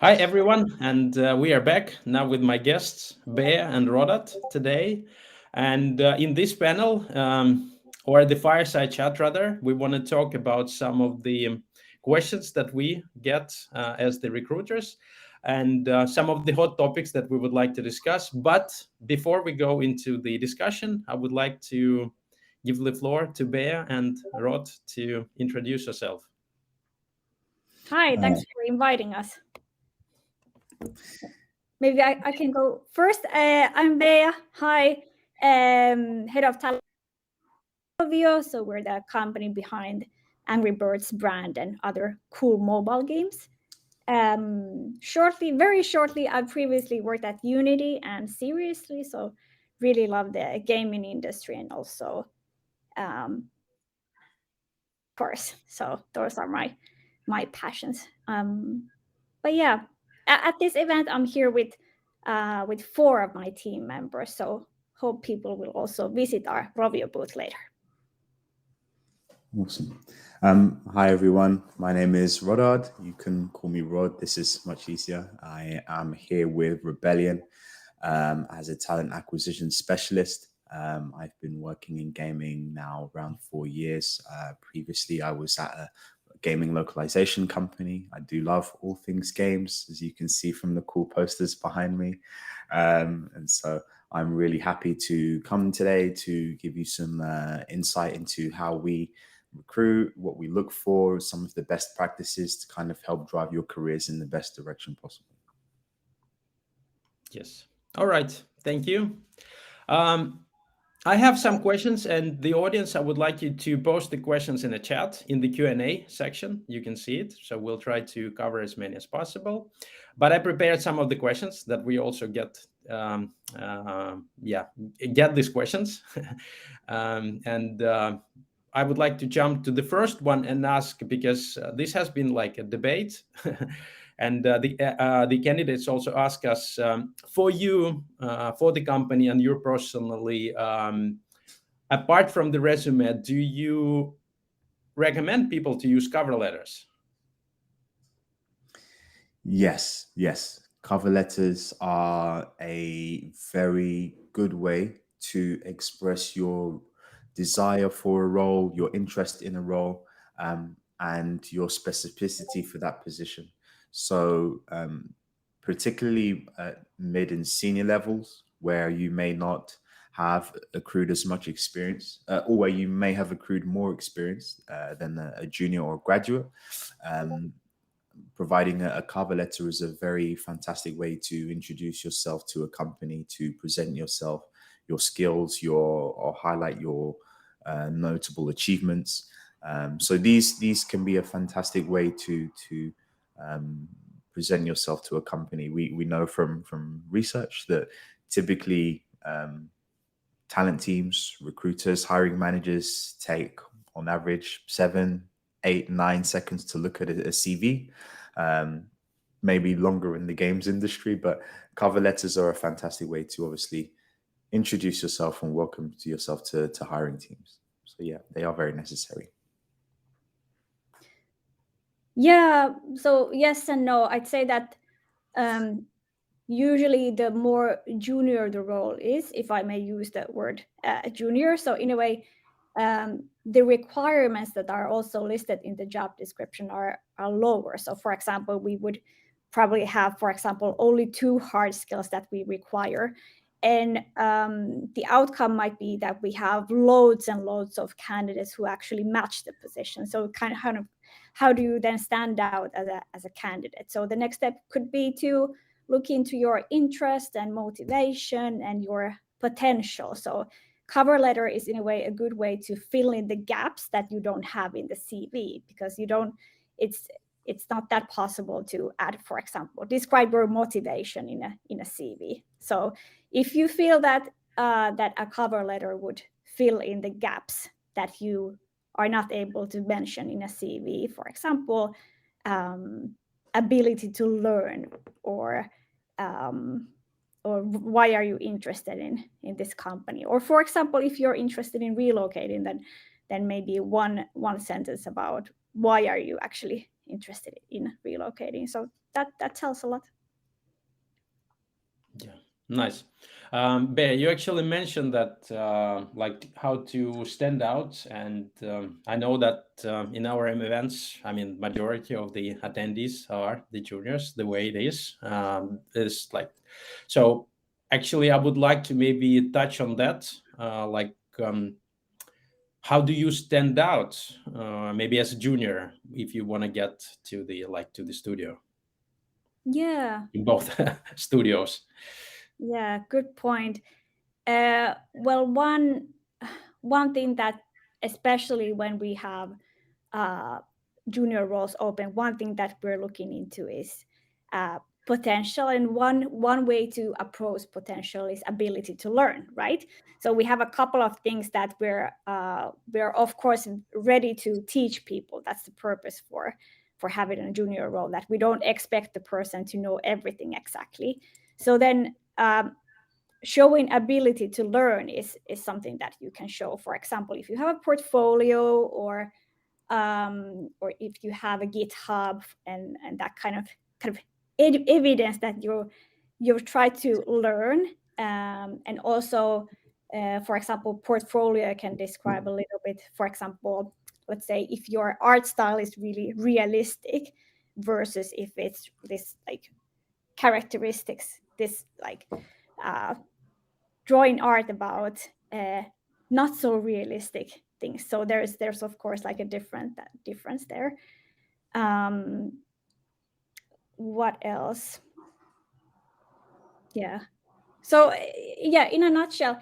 Hi, everyone, and we are back now with my guests, Bea and Rodat, today. And in this panel, or the fireside chat rather, we want to talk about some of the questions that we get as the recruiters and some of the hot topics that we would like to discuss. But before we go into the discussion, I would like to give the floor to Bea and Rod to introduce yourself. Hi, thanks for inviting us. Maybe I can go first. I'm Bea. Hi, head of talent. So we're the company behind Angry Birds brand and other cool mobile games. Very shortly, I've previously worked at Unity and Seriously, so really love the gaming industry and also course. So those are my passions. But yeah, at this event, I'm here with 4 of my team members. So hope people will also visit our Rovio booth later. Awesome. Hi, everyone. My name is Rodard. You can call me Rod. This is much easier. I am here with Rebellion as a talent acquisition specialist. I've been working in gaming now around 4 years. Previously, I was at a gaming localization company. I do love all things games, as you can see from the cool posters behind me. And so I'm really happy to come today to give you some insight into how we recruit, what we look for, some of the best practices to kind of help drive your careers in the best direction possible. Yes. All right. Thank you. I have some questions, and the audience, I would like you to post the questions in the chat in the Q&A section. You can see it. So we'll try to cover as many as possible. But I prepared some of the questions that we also get these questions. I would like to jump to the first one and ask, because this has been like a debate. And the candidates also ask us, for you, for the company and you personally, apart from the resume, do you recommend people to use cover letters? Yes. Cover letters are a very good way to express your desire for a role, your interest in a role, and your specificity for that position. So particularly at mid and senior levels, where you may not have accrued as much experience, or where you may have accrued more experience than a junior or graduate, providing a cover letter is a very fantastic way to introduce yourself to a company, to present yourself, your skills, or highlight your notable achievements. So these can be a fantastic way to present yourself to a company. We know from research that typically talent teams, recruiters, hiring managers take on average 7, 8, 9 seconds to look at a CV. Maybe longer in the games industry, but cover letters are a fantastic way to obviously introduce yourself and welcome to yourself to hiring teams. So yeah, they are very necessary. Yeah, so yes and no. I'd say that usually the more junior the role is, if I may use that word, junior. So in a way, the requirements that are also listed in the job description are lower. So for example, we would probably have, for example, only 2 hard skills that we require. And the outcome might be that we have loads and loads of candidates who actually match the position. So kind of how do you then stand out as a candidate? So the next step could be to look into your interest and motivation and your potential. So cover letter is in a way a good way to fill in the gaps that you don't have in the CV, because it's not that possible to add, for example, describe your motivation in a CV. So if you feel that that a cover letter would fill in the gaps that you are not able to mention in a CV, for example, ability to learn, or why are you interested in this company, or for example, if you're interested in relocating, then maybe one sentence about why are you actually interested in relocating. So that tells a lot. Yeah, nice. Bear, you actually mentioned that like how to stand out, and I know that in our events, I mean, majority of the attendees are the juniors. The way it is like so. Actually, I would like to maybe touch on that, like. How do you stand out, maybe as a junior, if you want to get to the studio Yeah, in both studios? yeah, good point. Well, one thing that, especially when we have junior roles open, one thing that we're looking into is potential, and one way to approach potential is ability to learn, right? So we have a couple of things that we're of course ready to teach people. That's the purpose for having a junior role, that we don't expect the person to know everything exactly. So then showing ability to learn is something that you can show. For example, if you have a portfolio, or if you have a GitHub and that kind of evidence that you've tried to learn, and also for example, portfolio can describe a little bit. For example, let's say if your art style is really realistic versus if it's this like characteristics, this like drawing art about not so realistic things. So there's of course like a difference there. What else? Yeah. So yeah, in a nutshell,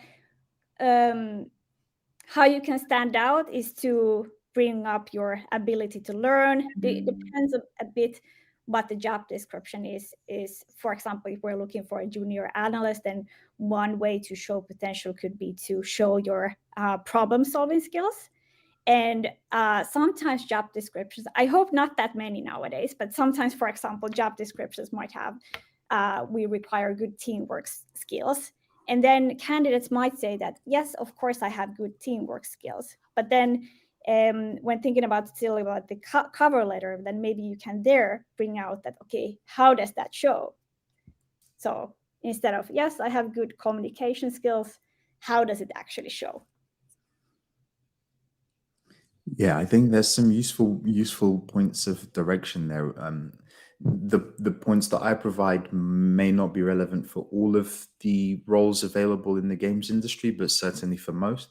how you can stand out is to bring up your ability to learn. Depends a bit what the job description is. For example, if we're looking for a junior analyst, then one way to show potential could be to show your problem solving skills. And sometimes job descriptions, I hope not that many nowadays, but sometimes, for example, job descriptions might have we require good teamwork skills. And then candidates might say that, yes, of course, I have good teamwork skills. But then when thinking about still about the cover letter, then maybe you can there bring out that, okay, how does that show? So instead of, yes, I have good communication skills, how does it actually show? Yeah, I think there's some useful points of direction there. The points that I provide may not be relevant for all of the roles available in the games industry, but certainly for most.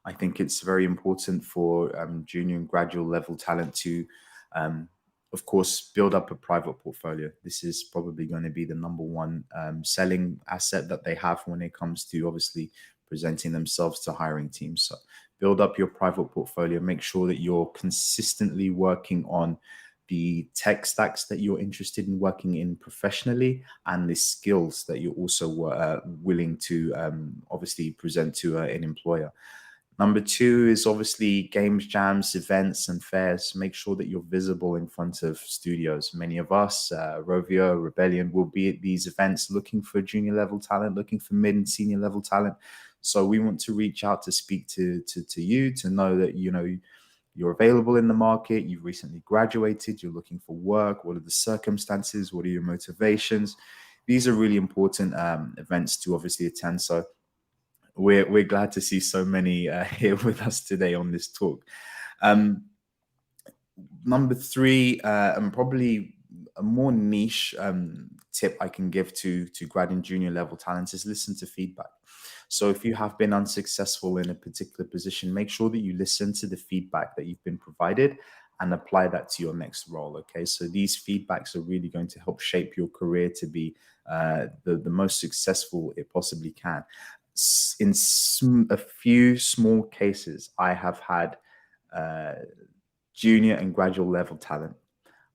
I think it's very important for junior and graduate level talent to, of course, build up a private portfolio. This is probably going to be the number one selling asset that they have when it comes to obviously presenting themselves to hiring teams. So build up your private portfolio, make sure that you're consistently working on the tech stacks that you're interested in working in professionally, and the skills that you're also willing to obviously present to an employer. Number two is obviously games, jams, events, and fairs. Make sure that you're visible in front of studios. Many of us, Rovio, Rebellion, will be at these events looking for junior level talent, looking for mid and senior level talent. So we want to reach out to speak to you, to know that, you know, you're available in the market, you've recently graduated, you're looking for work, what are the circumstances, what are your motivations? These are really important events to obviously attend. So we're glad to see so many here with us today on this talk. Number three, and probably a more niche tip I can give to grad and junior level talents, is listen to feedback. So if you have been unsuccessful in a particular position, make sure that you listen to the feedback that you've been provided and apply that to your next role. Okay, so these feedbacks are really going to help shape your career to be the most successful it possibly can. In a few small cases, I have had junior and graduate level talent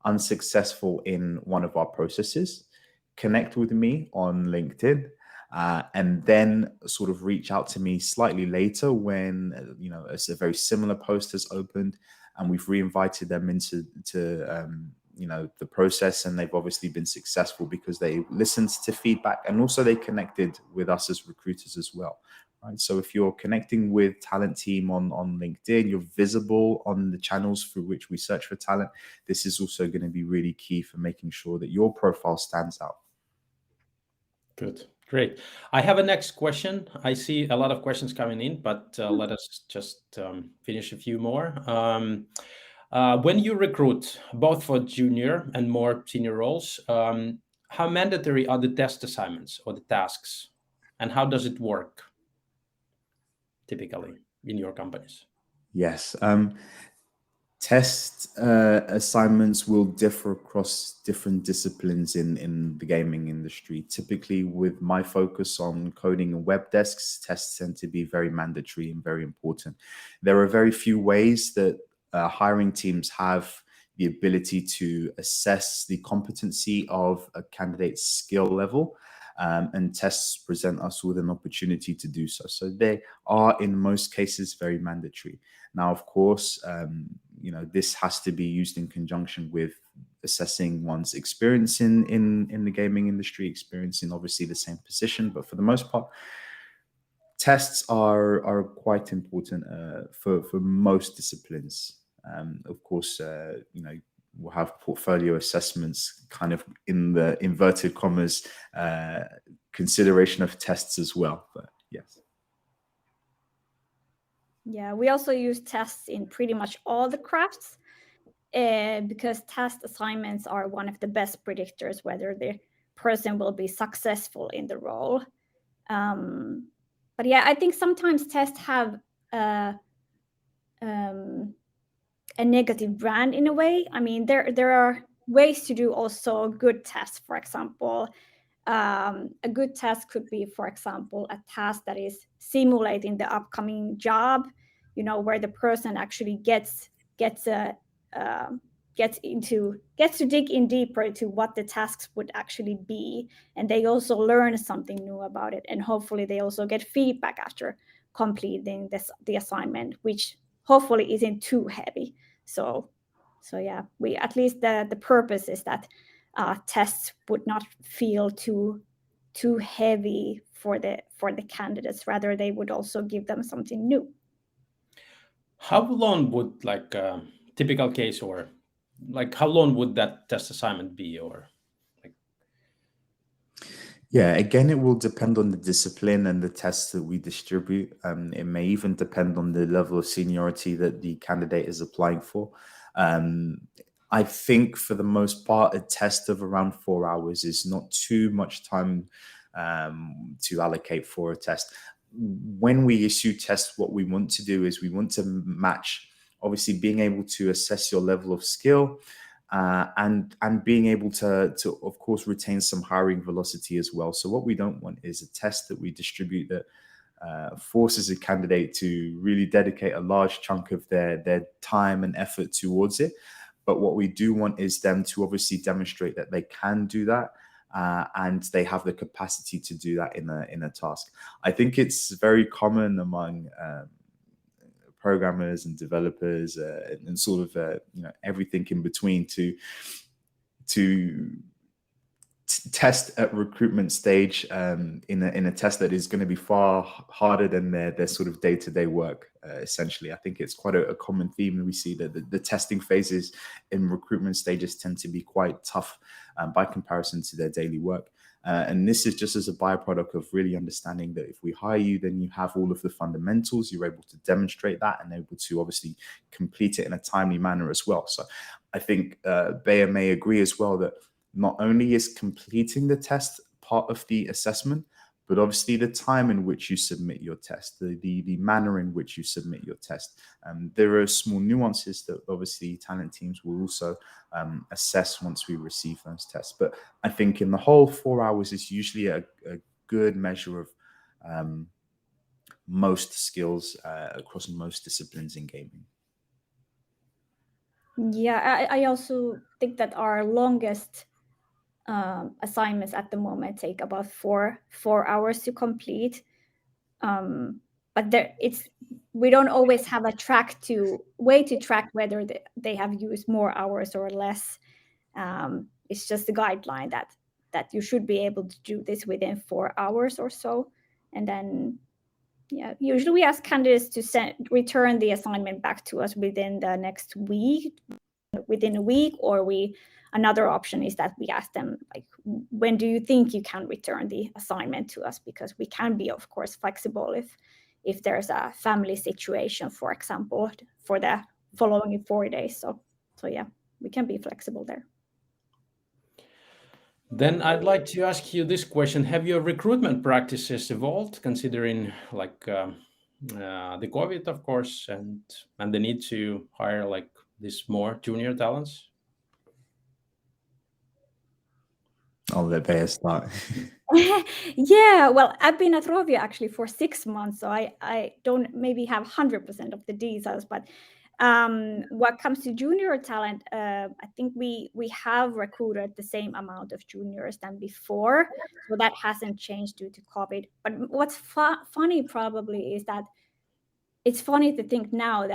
unsuccessful in one of our processes connect with me on LinkedIn, and then sort of reach out to me slightly later when you know, a very similar post has opened, and we've reinvited them into you know, the process, and they've obviously been successful because they listened to feedback and also they connected with us as recruiters as well. right? So if you're connecting with talent team on LinkedIn, you're visible on the channels through which we search for talent. This is also going to be really key for making sure that your profile stands out. Good. Great. I have a next question. I see a lot of questions coming in, but let us just finish a few more. When you recruit, both for junior and more senior roles, how mandatory are the test assignments or the tasks? And how does it work typically in your companies? Yes. Test assignments will differ across different disciplines in the gaming industry. Typically, with my focus on coding and web desks, tests tend to be very mandatory and very important. There are very few ways that hiring teams have the ability to assess the competency of a candidate's skill level. And tests present us with an opportunity to do so. So they are, in most cases, very mandatory. Now, of course, this has to be used in conjunction with assessing one's experience in the gaming industry, experience in obviously the same position. But for the most part, tests are quite important for most disciplines. Of course, we'll have portfolio assessments kind of in the inverted commas consideration of tests as well. But yes. Yeah, we also use tests in pretty much all the crafts because test assignments are one of the best predictors whether the person will be successful in the role. But yeah, I think sometimes tests have a negative brand in a way. I mean, there are ways to do also good tests. For example, a good task could be, for example, a task that is simulating the upcoming job, where the person actually gets to dig in deeper into what the tasks would actually be, and they also learn something new about it, and hopefully they also get feedback after completing the assignment, which hopefully isn't too heavy. So yeah, we at least the purpose is that tests would not feel too heavy for the candidates. Rather, they would also give them something new. How long would like a typical case, or like how long would that test assignment be, or like? Yeah, again, it will depend on the discipline and the tests that we distribute. It may even depend on the level of seniority that the candidate is applying for. I think for the most part, a test of around 4 hours is not too much time to allocate for a test. When we issue tests, what we want to do is we want to match, obviously, being able to assess your level of skill and being able to of course retain some hiring velocity as well. So what we don't want is a test that we distribute that forces a candidate to really dedicate a large chunk of their time and effort towards it. But what we do want is them to obviously demonstrate that they can do that. And they have the capacity to do that in a task. I think it's very common among programmers and developers and sort of everything in between to test at recruitment stage in a test that is going to be far harder than their sort of day-to-day work. Essentially, I think it's quite a common theme that we see that the testing phases in recruitment stages tend to be quite tough by comparison to their daily work. And this is just as a byproduct of really understanding that if we hire you, then you have all of the fundamentals, you're able to demonstrate that and able to obviously complete it in a timely manner as well. So I think Bayer may agree as well that not only is completing the test part of the assessment, but obviously the time in which you submit your test, the manner in which you submit your test. There are small nuances that obviously talent teams will also assess once we receive those tests. But I think in the whole, 4 hours is usually a good measure of most skills across most disciplines in gaming. Yeah, I also think that our longest assignments at the moment take about four hours to complete. But we don't always have a way to track whether they have used more hours or less. It's just a guideline that you should be able to do this within 4 hours or so, and then Yeah, usually we ask candidates to return the assignment back to us within the next week, within a week, or another option is that we ask them, like, when do you think you can return the assignment to us? Because we can be, of course, flexible if there's a family situation, for example, for the following 4 days. So yeah, we can be flexible there. Then I'd like to ask you this question: have your recruitment practices evolved, considering like the COVID, of course, and the need to hire like these more junior talents? I'll let Bea start. Yeah, well, I've been at Rovio actually for 6 months, so I don't maybe have 100% of the details, but what comes to junior talent, I think we have recruited the same amount of juniors than before, so that hasn't changed due to COVID. But what's funny probably is that it's funny to think now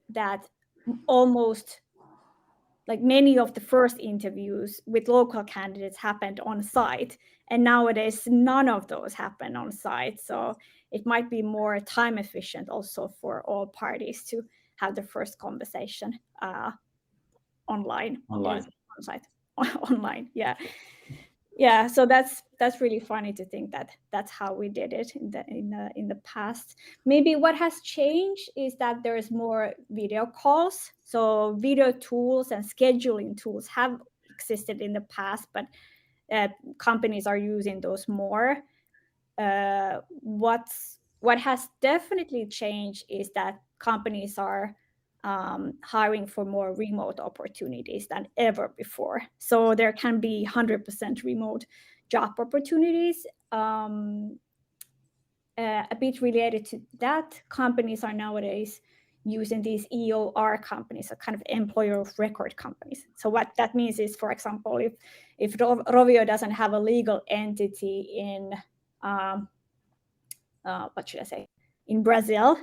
that almost like many of the first interviews with local candidates happened on site, and nowadays none of those happen on site. So it might be more time efficient also for all parties to have the first conversation online. Online. On site. Online, yeah. So that's really funny to think that that's how we did it in the past. Maybe what has changed is that there's more video calls. So video tools and scheduling tools have existed in the past, but companies are using those more. What has definitely changed is that companies are hiring for more remote opportunities than ever before. So there can be 100% remote job opportunities. A bit related to that, companies are nowadays using these EOR companies, so kind of employer of record companies. So what that means is, for example, if Rovio doesn't have a legal entity in what should I say, in Brazil,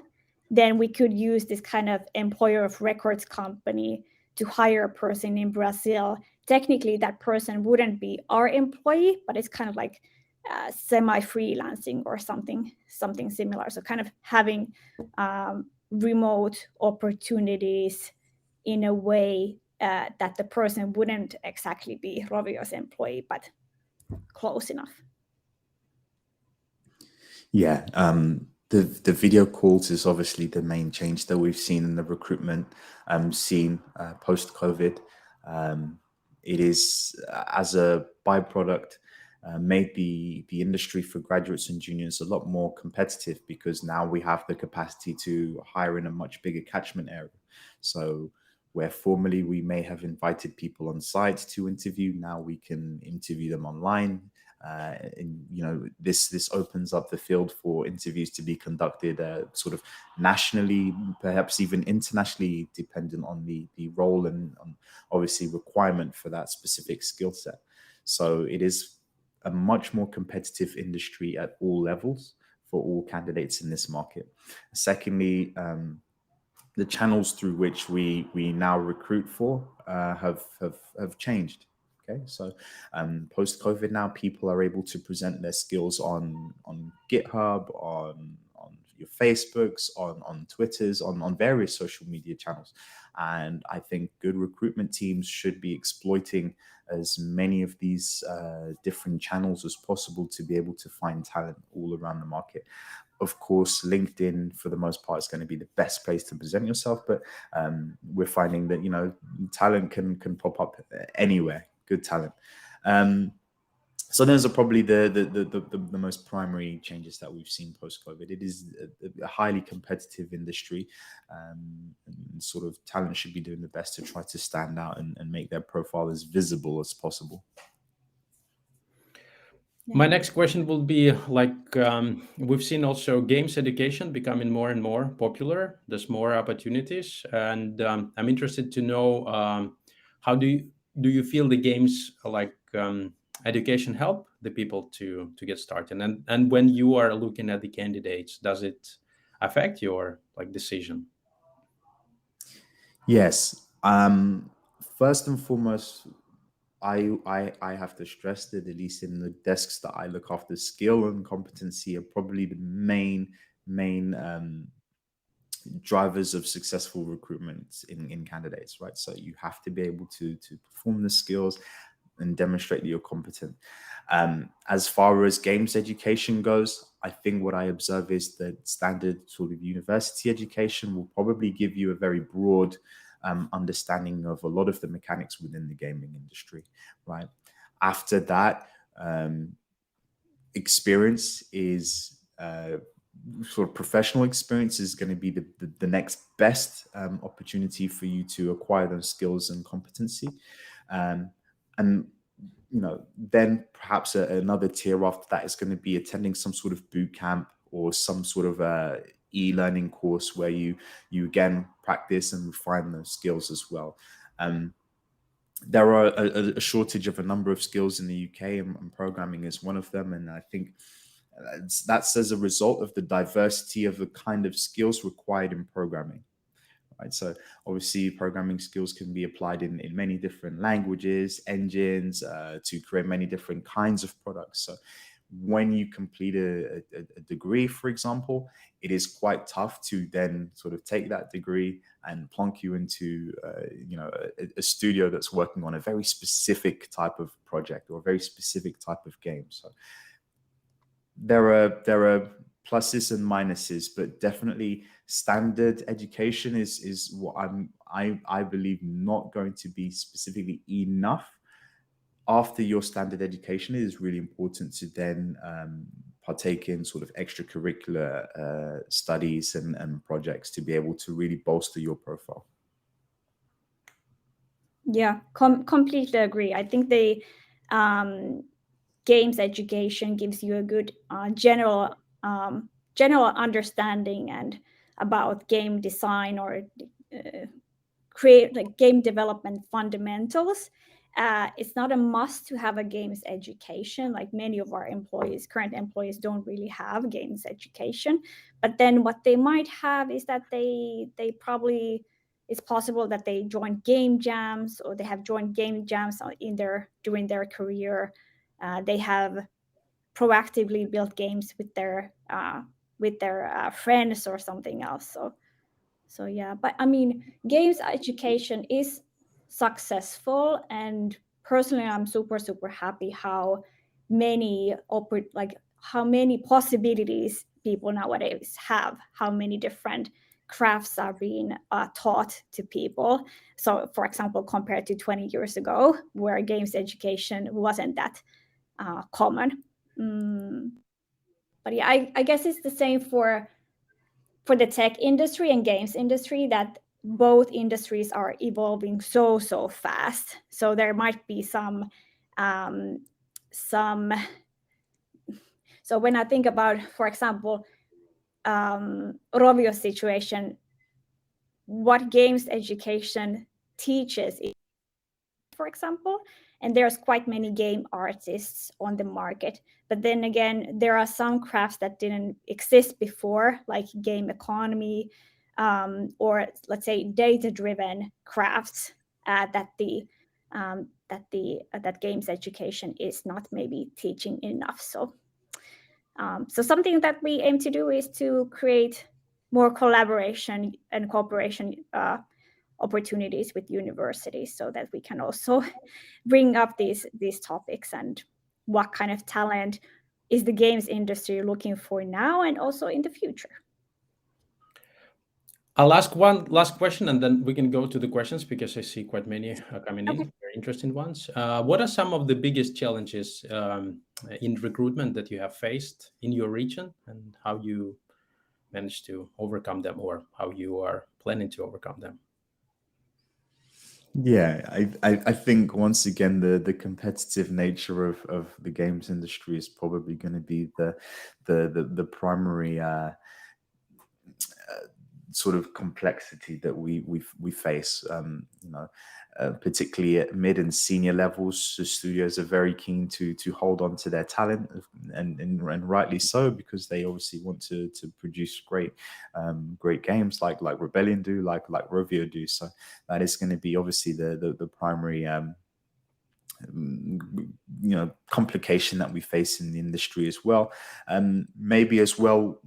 then we could use this kind of employer of records company to hire a person in Brazil. Technically, that person wouldn't be our employee, but it's kind of like semi-freelancing or something similar. So kind of having remote opportunities in a way that the person wouldn't exactly be Rovio's employee, but close enough. Yeah, the video calls is obviously the main change that we've seen in the recruitment scene post-COVID. It is, as a byproduct, made the industry for graduates and juniors a lot more competitive, because now we have the capacity to hire in a much bigger catchment area. So where formerly we may have invited people on site to interview, now we can interview them online. And this opens up the field for interviews to be conducted sort of nationally, perhaps even internationally, dependent on the role and obviously requirement for that specific skill set. So it is a much more competitive industry at all levels for all candidates in this market. Secondly, the channels through which we now recruit for have changed. Okay, so post-COVID, now people are able to present their skills on GitHub, on your Facebooks, on Twitters, on various social media channels. And I think good recruitment teams should be exploiting as many of these different channels as possible to be able to find talent all around the market. Of course, LinkedIn, for the most part, is going to be the best place to present yourself, but we're finding that, talent can pop up anywhere, good talent. So those are probably the most primary changes that we've seen post-COVID. It is a highly competitive industry. Sort of talent should be doing the best to try to stand out and make their profile as visible as possible. My next question will be like, we've seen also games education becoming more and more popular. There's more opportunities, and I'm interested to know how do you feel the games like education help the people to get started, and when you are looking at the candidates, does it affect your like decision? Yes. First and foremost, I have to stress that at least in the desks that I look after, skill and competency are probably the main main drivers of successful recruitment in candidates, right? So you have to be able to perform the skills and demonstrate that you're competent. As far as games education goes, I think what I observe is that standard sort of university education will probably give you a very broad understanding of a lot of the mechanics within the gaming industry, right? After that, experience is sort of professional experience is going to be the next best opportunity for you to acquire those skills and competency. And then perhaps another tier after that is going to be attending some sort of boot camp or some sort of e-learning course where you again practice and refine those skills as well. There are a shortage of a number of skills in the UK, and programming is one of them. And I think that's as a result of the diversity of the kind of skills required in programming. Right. So obviously programming skills can be applied in many different languages, engines, to create many different kinds of products. So when you complete a degree, for example, it is quite tough to then sort of take that degree and plonk you into a studio that's working on a very specific type of project or a very specific type of game. So there are pluses and minuses, but definitely standard education is what I believe not going to be specifically enough. After your standard education, it is really important to then partake in sort of extracurricular studies and projects to be able to really bolster your profile. Yeah, completely agree. I think the games education gives you a good general understanding and about game design or create like game development fundamentals. It's not a must to have a games education. Like many of our current employees don't really have games education. But then what they might have is that they probably, it's possible that they join game jams or they have joined game jams during their career. They have proactively built games with their friends or something else. So yeah, but I mean, games education is successful, and personally, I'm super happy how many possibilities people nowadays have, how many different crafts are being taught to people. So, for example, compared to 20 years ago, where games education wasn't that common. But yeah, I guess it's the same for the tech industry and games industry, that both industries are evolving so fast. So there might be some so when I think about, for example, Rovio's situation, what games education teaches, for example, and there's quite many game artists on the market. But then again, there are some crafts that didn't exist before, like game economy, or let's say data-driven crafts that games education is not maybe teaching enough. So something that we aim to do is to create more collaboration and cooperation opportunities with universities, so that we can also bring up these topics and what kind of talent is the games industry looking for now and also in the future. I'll ask one last question and then we can go to the questions, because I see quite many coming in, very interesting ones. What are some of the biggest challenges in recruitment that you have faced in your region, and how you managed to overcome them, or how you are planning to overcome them? Yeah, I think once again the competitive nature of the games industry is probably going to be the primary sort of complexity that we face. Particularly at mid and senior levels, the studios are very keen to hold on to their talent, and rightly so, because they obviously want to produce great games like Rebellion do, like Rovio do. So that is going to be obviously the primary complication that we face in the industry as well. Maybe as well,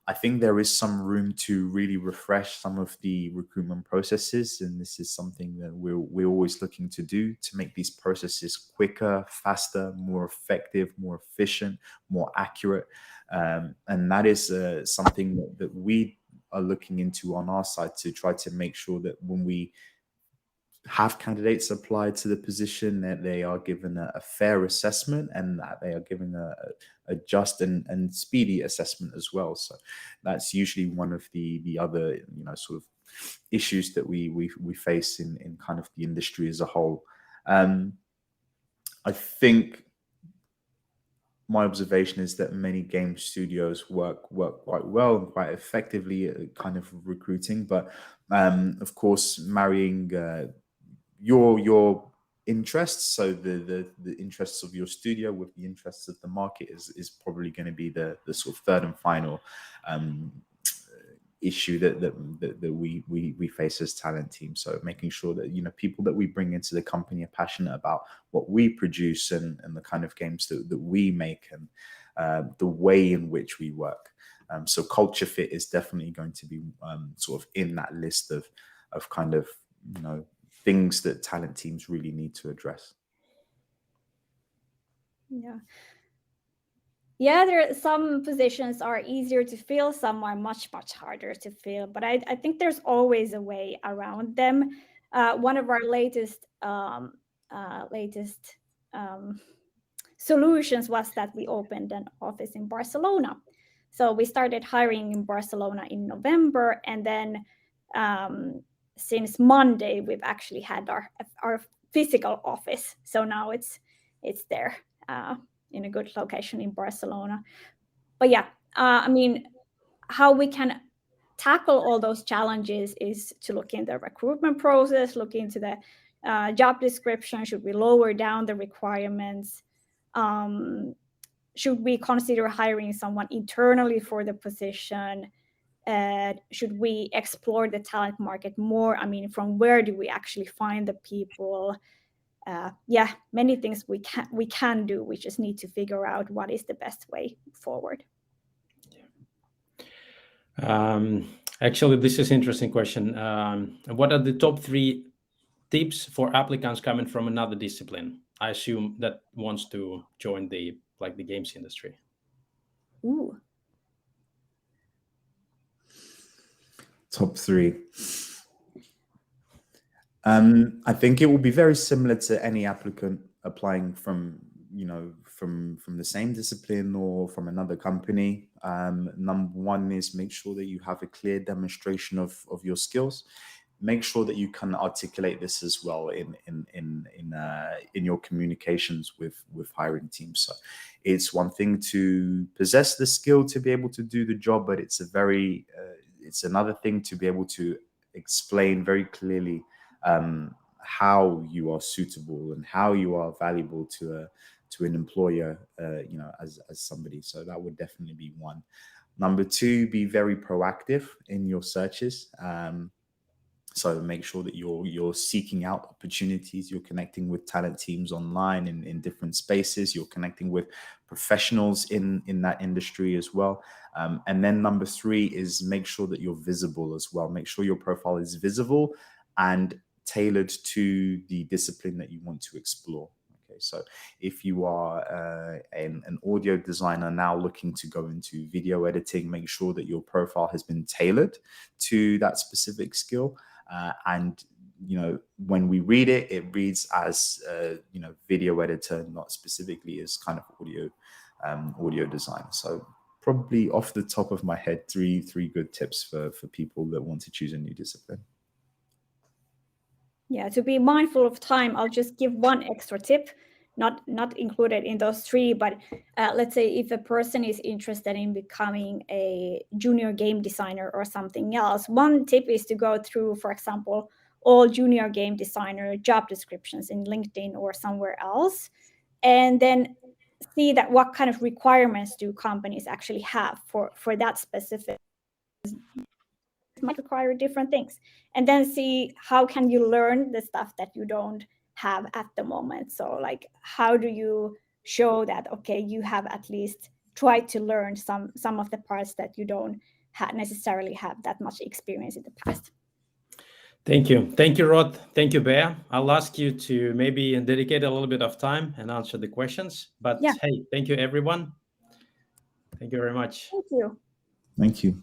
I think there is some room to really refresh some of the recruitment processes, and this is something that we're always looking to do to make these processes quicker, faster, more effective, more efficient, more accurate, and that is something that we are looking into on our side to try to make sure that when we have candidates apply to the position, that they are given a fair assessment and that they are given a just and speedy assessment as well. So that's usually one of the other sort of issues that we face in kind of the industry as a whole. I think my observation is that many game studios work quite well and quite effectively at kind of recruiting, but of course marrying your interests, so the interests of your studio with the interests of the market is probably going to be the sort of third and final issue that we face as talent teams. So making sure that people that we bring into the company are passionate about what we produce and the kind of games that we make and the way in which we work. So culture fit is definitely going to be sort of in that list of kind of things that talent teams really need to address. Yeah, there are some positions are easier to fill, some are much harder to fill, but I think there's always a way around them. One of our latest solutions was that we opened an office in Barcelona. So we started hiring in Barcelona in November, and then since Monday, we've actually had our physical office. So now it's there in a good location in Barcelona. But yeah, I mean, how we can tackle all those challenges is to look in the recruitment process, look into the job description. Should we lower down the requirements? Should we consider hiring someone internally for the position? Should we explore the talent market more? I mean, from where do we actually find the people? Many things we can do. We just need to figure out what is the best way forward. Actually, this is an interesting question. What are the top 3 tips for applicants coming from another discipline? I assume that wants to join the games industry. Ooh. Top 3. I think it will be very similar to any applicant applying from the same discipline or from another company. Number 1 is make sure that you have a clear demonstration of your skills. Make sure that you can articulate this as well in your communications with hiring teams. So it's one thing to possess the skill to be able to do the job, but it's another thing to be able to explain very clearly how you are suitable and how you are valuable to an employer, as somebody. So that would definitely be 1. Number 2, be very proactive in your searches. So make sure that you're seeking out opportunities. You're connecting with talent teams online in different spaces. You're connecting with professionals in that industry as well. And then number 3 is make sure that you're visible as well. Make sure your profile is visible and tailored to the discipline that you want to explore. Okay, so if you are an audio designer now looking to go into video editing, make sure that your profile has been tailored to that specific skill. And when we read it, it reads as video editor, not specifically as kind of audio design. So probably off the top of my head, three good tips for people that want to choose a new discipline. Yeah, to be mindful of time, I'll just give 1 extra tip, not included in those 3, but let's say if a person is interested in becoming a junior game designer or something else, 1 tip is to go through, for example, all junior game designer job descriptions in LinkedIn or somewhere else, and then see that what kind of requirements do companies actually have for that specific. Might require different things, and then see how can you learn the stuff that you don't have at the moment. So like, how do you show that, okay, you have at least tried to learn some of the parts that you don't necessarily have that much experience in the past. Thank you, Rod. Thank you, Bea. I'll ask you to maybe dedicate a little bit of time and answer the questions. But Yeah. hey, thank you, everyone. Thank you very much. Thank you. Thank you.